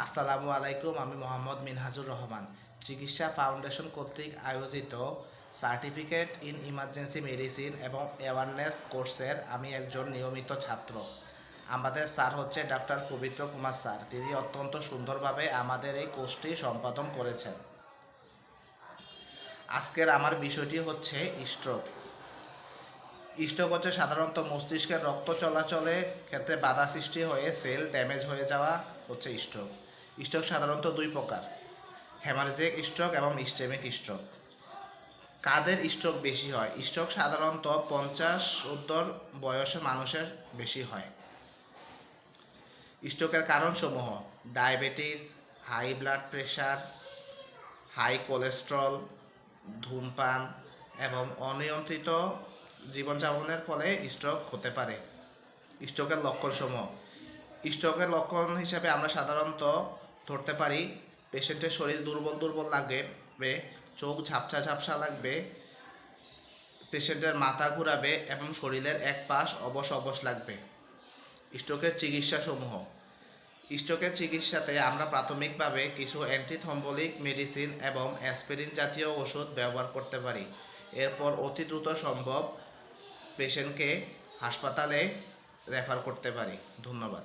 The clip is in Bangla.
আসসালামু আলাইকুম। আমি মোহাম্মদ মিনহাজুর রহমান। চিকিৎসা ফাউন্ডেশন কর্তৃক আয়োজিত সার্টিফিকেট ইন ইমার্জেন্সি মেডিসিন এবং অ্যাওয়ারনেস কোর্সের আমি একজন নিয়মিত ছাত্র। আমাদের স্যার হচ্ছে ডক্টর পবিত্র কুমার স্যার। তিনি অত্যন্ত সুন্দরভাবে আমাদের এই কোর্সটি সম্পাদন করেছেন। আজকের আমার বিষয়টি হচ্ছে স্ট্রোক। স্ট্রোক হচ্ছে সাধারণত মস্তিষ্কের রক্ত চলাচলের ক্ষেত্রে বাধা সৃষ্টি হয়ে সেল ড্যামেজ হয়ে যাওয়া হচ্ছে স্ট্রোক। স্ট্রোক সাধারণত দুই প্রকার, হেমারেজিক স্ট্রোক এবং ইসচেমিক স্ট্রোক। কাদের স্ট্রোক বেশি হয়? স্ট্রোক সাধারণত 50 ঊর্ধ্বর বয়সের মানুষের বেশি হয়। স্ট্রোকের কারণসমূহ: diabetes, high blood pressure, high cholesterol, ধূমপান এবং অনিয়ন্ত্রিত জীবনযাপনের ফলে স্ট্রোক হতে পারে। স্ট্রোকের লক্ষণসমূহ: স্ট্রোকের লক্ষণ হিসেবে আমরা সাধারণত ধরতে পারি পেশেন্টের শরীর দুর্বল লাগবে, চোখ ঝাপসা ঝাপসা লাগবে, পেশেন্টের মাথা ঘুরাবে এবং শরীরের এক পাশ অবশ লাগবে। স্ট্রোকের চিকিৎসাসমূহ: স্ট্রোকের চিকিৎসাতে আমরা প্রাথমিকভাবে কিছু অ্যান্টিথ্রম্বোলিক মেডিসিন এবং অ্যাসপিরিন জাতীয় ওষুধ ব্যবহার করতে পারি। এরপর অতি দ্রুত সম্ভব পেশেন্টকে হাসপাতালে রেফার করতে পারি। ধন্যবাদ।